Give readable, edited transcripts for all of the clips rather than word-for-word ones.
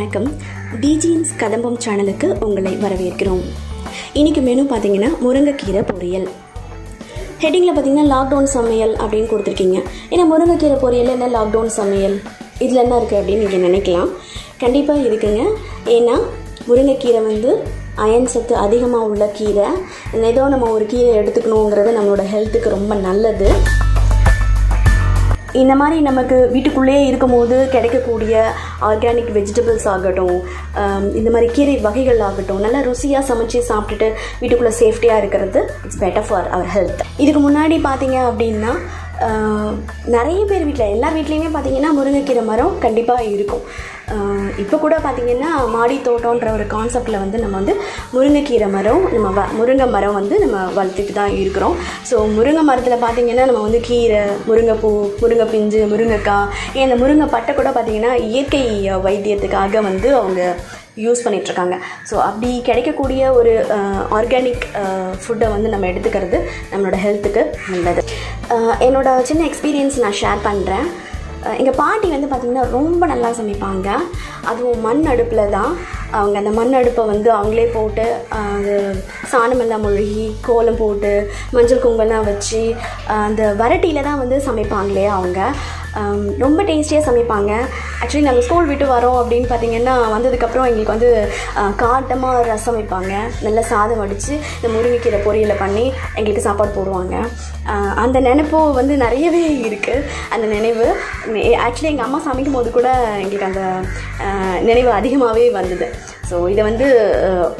வணக்கம். டிஜின்ஸ் கதம்பம் சேனலுக்கு உங்களை வரவேற்கிறோம். இன்றைக்கி மெனு பார்த்தீங்கன்னா முருங்கைக்கீரை பொரியல். ஹெட்டிங்கில் பார்த்தீங்கன்னா லாக்டவுன் சமையல் அப்படின்னு கொடுத்துருக்கீங்க. ஏன்னா முருங்கைக்கீரை பொரியல் என்ன லாக்டவுன் சமையல், இதில் என்ன இருக்குது அப்படின்னு நீங்கள் நினைக்கலாம். கண்டிப்பாக இருக்குங்க. ஏன்னா முருங்கைக்கீரை வந்து அயன் சத்து அதிகமாக உள்ள கீரை. ஏதோ நம்ம ஒரு கீரை எடுத்துக்கணுங்கிறது நம்மளோட ஹெல்த்துக்கு ரொம்ப நல்லது. இந்த மாதிரி நமக்கு வீட்டுக்குள்ளேயே இருக்கும் போது கிடைக்கக்கூடிய ஆர்கானிக் வெஜிடபிள்ஸ் ஆகட்டும், இந்த மாதிரி கீரை வகைகள் ஆகட்டும், நல்லா ருசியாக சமைச்சு சாப்பிட்டுட்டு வீட்டுக்குள்ளே சேஃப்டியாக இருக்கிறது it's better for our health. இதுக்கு முன்னாடி பார்த்தீங்க அப்படின்னா நிறைய பேர் வீட்டில், எல்லார் வீட்லேயுமே பார்த்தீங்கன்னா முருங்கைக்கீரை மரம் கண்டிப்பாக இருக்கும். இப்போ கூட பார்த்திங்கன்னா மாடி தோட்டம்ன்ற ஒரு கான்செப்டில் வந்து நம்ம வந்து முருங்கைக்கீரை மரம், முருங்கை மரம் வந்து நம்ம வளர்த்துட்டு தான் இருக்கிறோம். ஸோ முருங்கை மரத்தில் பார்த்திங்கன்னா நம்ம வந்து கீரை, முருங்கைப்பூ, முருங்கை பிஞ்சு, முருங்கைக்காய், இந்த முருங்கை பட்டை கூட பார்த்திங்கன்னா இயற்கை வைத்தியத்துக்காக வந்து அவங்க யூஸ் பண்ணிகிட்ருக்காங்க. ஸோ அப்படி கிடைக்கக்கூடிய ஒரு ஆர்கானிக் ஃபுட்டை வந்து நம்ம எடுத்துக்கிறது நம்மளோட ஹெல்த்துக்கு நல்லது. என்னோடய சின்ன எக்ஸ்பீரியன்ஸ் நான் ஷேர் பண்ணுறேன். எங்கள் பாட்டி வந்து பார்த்திங்கன்னா ரொம்ப நல்லா சமைப்பாங்க. அதுவும் மண் அடுப்பில் தான். அவங்க அந்த மண் அடுப்பை வந்து அவங்களே போட்டு அது சாணமெல்லாம் மொழுகி கோலம் போட்டு மஞ்சள் குங்குமம்லாம் வச்சு அந்த வரட்டியில் தான் வந்து சமைப்பாங்களே. அவங்க ரொம்ப டேஸ்டியாக சமைப்பாங்க. ஆக்சுவலி நாங்கள் ஸ்கூல் விட்டு வரோம் அப்படின்னு பார்த்திங்கன்னா வந்ததுக்கப்புறம் எங்களுக்கு வந்து காட்டமாக ரசம் வைப்பாங்க. நல்லா சாதம் வடித்து இந்த முருங்கைக்கீரை பொரியலை பண்ணி எங்களுக்கு சாப்பாடு போடுவாங்க. அந்த நினைப்பு வந்து நிறையவே இருக்குது. அந்த நினைவு ஆக்சுவலி எங்கள் அம்மா சமைக்கும் போது கூட எங்களுக்கு அந்த நினைவு அதிகமாகவே வந்தது. ஸோ இதை வந்து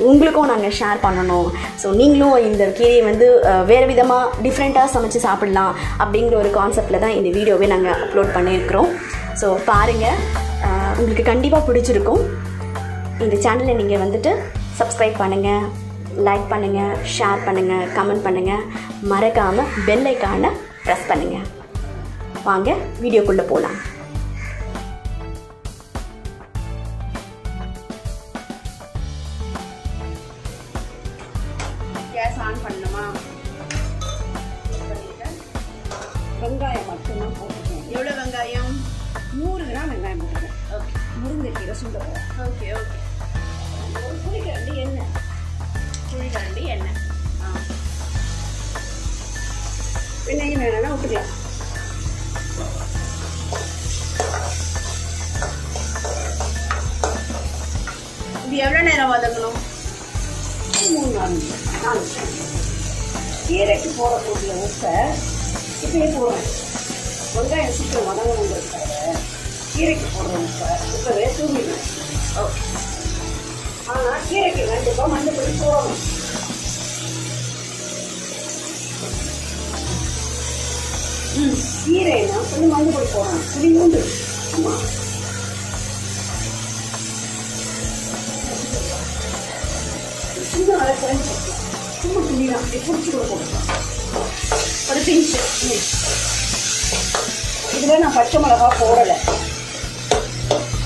உங்களுக்கும் நாங்கள் ஷேர் பண்ணணும். ஸோ நீங்களும் இந்த கீரையை வந்து வேறு விதமாக டிஃப்ரெண்ட்டாக சமைச்சு சாப்பிட்லாம் அப்படிங்கிற ஒரு கான்செப்டில் தான் இந்த வீடியோவே நாங்கள் அப்லோட் பண்ணியிருக்கிறோம். ஸோ பாருங்கள், உங்களுக்கு கண்டிப்பாக பிடிச்சிருக்கும். இந்த சேனலை நீங்கள் வந்துட்டு சப்ஸ்கிரைப் பண்ணுங்கள், லைக் பண்ணுங்கள், ஷேர் பண்ணுங்கள், கமெண்ட் பண்ணுங்கள், மறக்காமல் பெல் ஐக்கானை ப்ரெஸ் பண்ணுங்கள். வாங்க வீடியோக்குள்ளே போகலாம். கேஸ் ஆன் பண்ணணுமா? வெங்காயம் மட்டும்தான் போட்டுருக்கேன். எவ்வளோ வெங்காயம்? 100 கிராம் வெங்காயம் போட்டுருக்கேன். ஓகே. முருங்கைக்கீரை சுண்ட போகிறேன். Okay okay. ஒரு புளிக்கரண்டி எண்ணெய். புளிக்கரண்டி எண்ணெய். வெங்காயம் வேணும்னா விட்டுக்கலாம். இது எவ்வளோ நேரம் வதக்கணும்? 3-4 நிமிஷம். கீரைக்கு போடக்கூடிய உப்பை இப்பயே போடுவேன். வெங்காயம் சீக்கிரம் வதங்கணுங்கிறதுக்காக கீரைக்கு போடுற உப்பவே தூங்கிடுவேன். ஓகே. ஆனால் கீரைக்கு கண்டிப்பாக மஞ்சப்பொடி போடணும். கீரைனா கொஞ்சம் மஞ்சப்பொடி போடணும். புளி உண்டு. ஆமாம். சின்ன வளர்ச்சி சும்மா துணி தான் பிடிச்சி கூட போட்டுக்கலாம். ஒரு பிஞ்சு. இதில் நான் பச்சை மிளகா போடலை.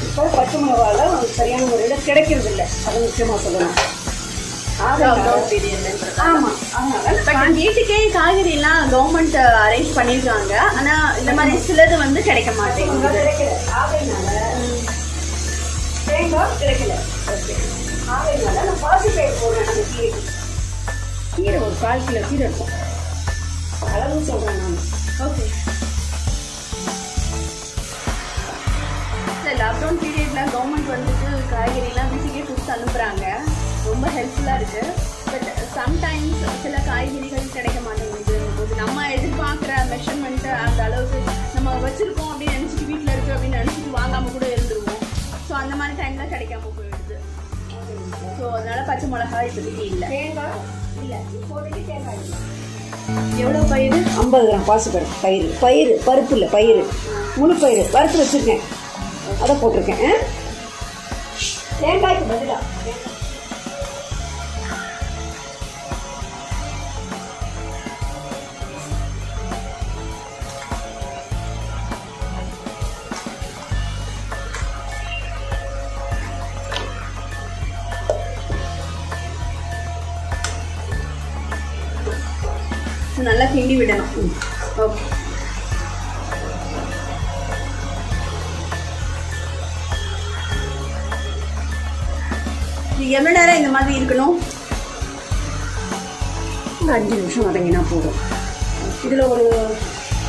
இப்போ பச்சை மிளகாலாம் சரியான முறையில் கிடைக்கிறது இல்லை. அது முக்கியமாக சொல்லணும். ஆமாம். அதனால் வீட்டுக்கே காய்கறிலாம் கவர்மெண்ட் அரேஞ்ச் பண்ணியிருக்காங்க. ஆனால் இந்த மாதிரி சிலது வந்து கிடைக்க மாட்டேங்குது. கிடைக்கல. ஆகையினால தேங்காய் கிடைக்கல. ஓகே. ஆகையினால நான் பாசிப்பயிர் போடுறேன். அந்த கீரை ஒரு 1/4 கிலோ கீரை இருக்கும். அளவு சொல்கிறேன் நான். ஓகே. இல்லை, லாக்டவுன் பீரியடில் கவர்மெண்ட் வந்துட்டு காய்கறிலாம் வீட்டுக்கே கொடுத்து அனுப்புகிறாங்க. ரொம்ப ஹெல்ப்ஃபுல்லாக இருக்குது. பட் சம்டைம்ஸ் சில காய்கறிகள் கிடைக்க மாட்டேங்குது. போது நம்ம எதிர்பார்க்குற மெஷர்மெண்ட்டு அந்த அளவுக்கு நம்ம வச்சுருக்கோம் அப்படின்னு நினச்சிட்டு வீட்டில் இருக்குது அப்படின்னு நினச்சிட்டு வாங்காமல் கூட இருந்துருவோம். ஸோ அந்த மாதிரி டைமில் கிடைக்காம போயிடுது. ஸோ அதனால் பச்சை மிளகாய் இப்போதைக்கு இல்லை. தேங்காய் இல்லை, இப்போதைக்கு தேங்காய் இல்லை. எவ்வளோ பயிர்? 50 கிராம் பாசிப்பயிர். பயிர் பருப்பு இல்லை, பயிர் முழு பயிர் வறுத்து வச்சுருக்கேன். அதை போட்டிருக்கேன். தேங்காய்க்கு பதிலாக நல்லா கிண்டி விடணும். ஓகே. எவ்வளோ நேரம் இந்த மாதிரி இருக்கணும்? 5 நிமிஷம் வதங்கினா போதும். இதில்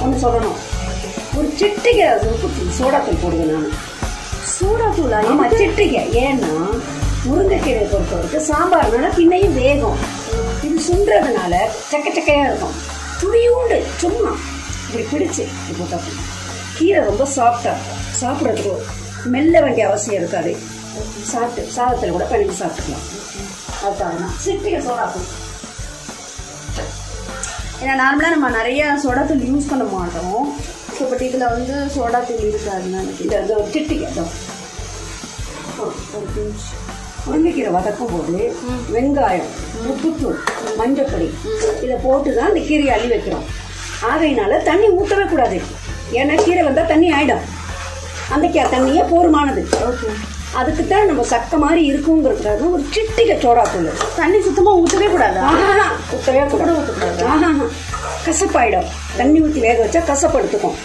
ஒன்று சொல்லணும், ஒரு சிட்டிகை சோடாத்தூள் போடுவேன் நான். சோடாத்தூளா? ஆமாம், சிட்டிகை. ஏன்னா முருங்கைக்கீரையை பொறுத்தவரைக்கும் சாம்பார்னால பின்னையும் வேகும். இது சுண்டுறதுனால சக்கையாக இருக்கும். துளியூண்டு சும்மா இப்படி பிடிச்சி இப்படி போட்டால் கீரை ரொம்ப சாஃப்டாக இருக்கும். சாப்பிட்றதுக்கு மெல்ல வேண்டிய அவசியம் இருக்காது. சாப்பிட்டு சாதத்தில் கூட பண்ணிட்டு சாப்பிட்டுக்கலாம். அதுக்காக சிட்டிகை சோடாத்தூள். ஏன்னா நார்மலாக நம்ம நிறைய சோடாத்தூள் யூஸ் பண்ண மாட்டோம். ஸோ பட் இதில் வந்து சோடாத்தூள் இருக்காதுன்னு இது ஒரு சிட்டிகை தான். முருங்கைக்கீரை வதக்கும் போது வெங்காயம், உப்புத்தூள், மஞ்சப்பொடி இதை போட்டு தான் இந்த கீரையை அள்ளி வைக்கிறோம். ஆகையினால தண்ணி ஊற்றவே கூடாது. ஏன்னா கீரை வந்தால் தண்ணி ஆகிடும். அந்த தண்ணியே போருமானது. அதுக்கு தான் நம்ம சக்கை மாதிரி இருக்குங்கிறதுக்காக ஒரு சிட்டிகை சோடாத்தூள். தண்ணி சுத்தமாக ஊற்றவே கூடாது. ஊற்றவே கூட ஊற்றக்கூடாது. கசப்பாயிடும். தண்ணி ஊற்றி வேக வச்சா கசப்பு எடுத்துக்கும்.